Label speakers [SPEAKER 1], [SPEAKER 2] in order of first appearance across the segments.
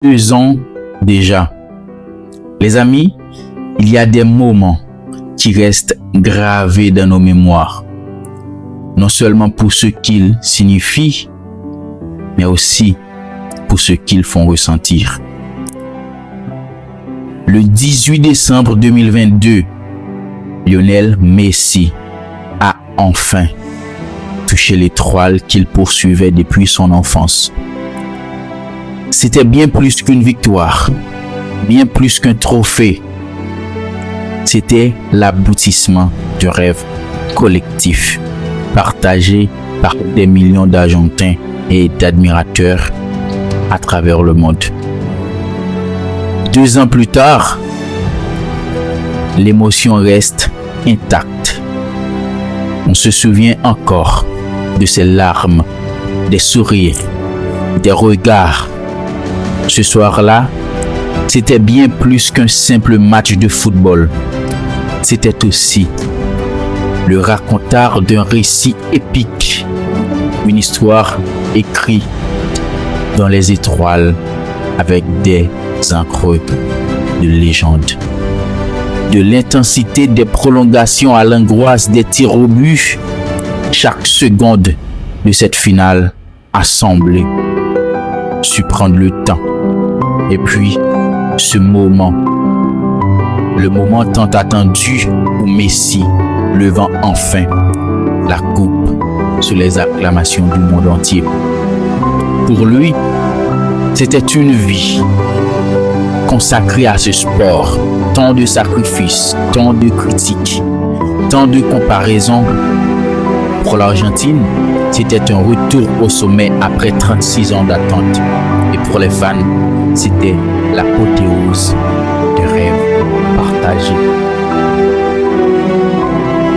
[SPEAKER 1] 2 ans déjà. Les amis, il y a des moments qui restent gravés dans nos mémoires, non seulement pour ce qu'ils signifient, mais aussi pour ce qu'ils font ressentir. Le 18 décembre 2022, Lionel Messi a enfin touché l'étoile qu'il poursuivait depuis son enfance. C'était bien plus qu'une victoire, bien plus qu'un trophée. C'était l'aboutissement du rêve collectif, partagé par des millions d'Argentins et d'admirateurs à travers le monde. 2 ans plus tard, l'émotion reste intacte. On se souvient encore de ces larmes, des sourires, des regards. Ce soir-là, c'était bien plus qu'un simple match de football. C'était aussi le raconteur d'un récit épique, une histoire écrite dans les étoiles avec des encres de légende. De l'intensité des prolongations à l'angoisse des tirs au but, chaque seconde de cette finale a semblé surprendre le temps. Et puis, ce moment, le moment tant attendu où Messi levant enfin la coupe sous les acclamations du monde entier. Pour lui, c'était une vie consacrée à ce sport, tant de sacrifices, tant de critiques, tant de comparaisons. Pour l'Argentine, c'était un retour au sommet après 36 ans d'attente. Et pour les fans, c'était l'apothéose des rêves partagés.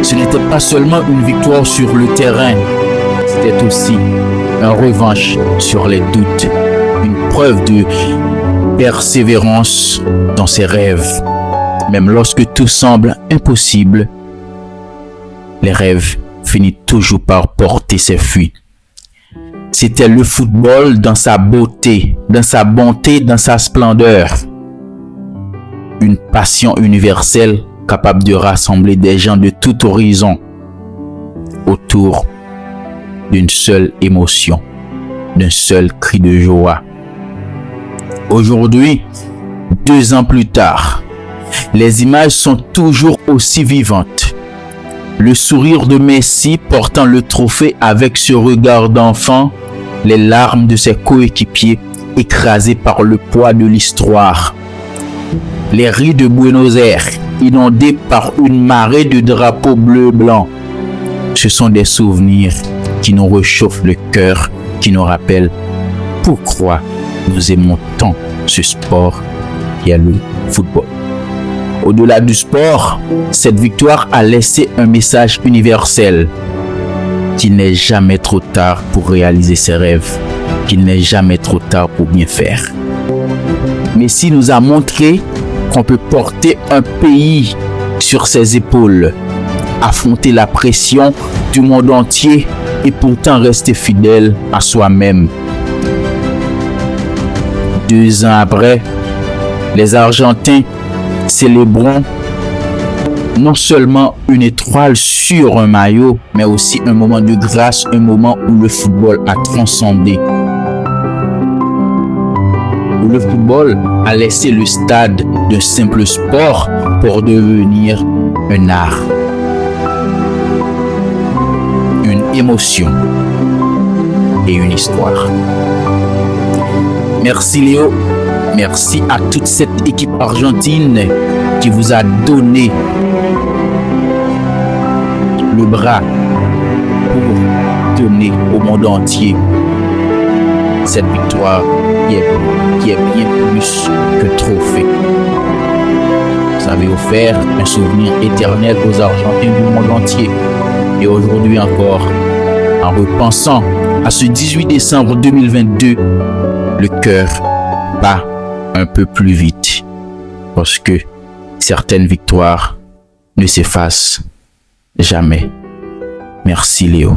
[SPEAKER 1] Ce n'était pas seulement une victoire sur le terrain, c'était aussi une revanche sur les doutes, une preuve de persévérance dans ses rêves. Même lorsque tout semble impossible, les rêves finissent toujours par porter ses fruits. C'était le football dans sa beauté, dans sa bonté, dans sa splendeur. Une passion universelle capable de rassembler des gens de tout horizon autour d'une seule émotion, d'un seul cri de joie. Aujourd'hui, 2 ans plus tard, les images sont toujours aussi vivantes. Le sourire de Messi portant le trophée avec ce regard d'enfant, les larmes de ses coéquipiers écrasés par le poids de l'histoire. Les rues de Buenos Aires inondées par une marée de drapeaux bleu-blanc. Ce sont des souvenirs qui nous réchauffent le cœur, qui nous rappellent pourquoi nous aimons tant ce sport qui est le football. Au-delà du sport, cette victoire a laissé un message universel. Qu'il n'est jamais trop tard pour réaliser ses rêves. Qu'il n'est jamais trop tard pour bien faire. Messi nous a montré qu'on peut porter un pays sur ses épaules, affronter la pression du monde entier et pourtant rester fidèle à soi-même. 2 ans après, les Argentins célébrons non seulement une étoile sur un maillot, mais aussi un moment de grâce, un moment où le football a transcendé. Où le football a laissé le stade d'un simple sport pour devenir un art. Une émotion et une histoire. Merci Léo, merci à toute cette équipe argentine qui vous a donné le bras pour donner au monde entier cette victoire qui est bien plus que trophée. Vous avez offert un souvenir éternel aux Argentins du monde entier. Et aujourd'hui encore, en repensant à ce 18 décembre 2022, le cœur bat un peu plus vite parce que certaines victoires ne s'effacent jamais. Merci Léo.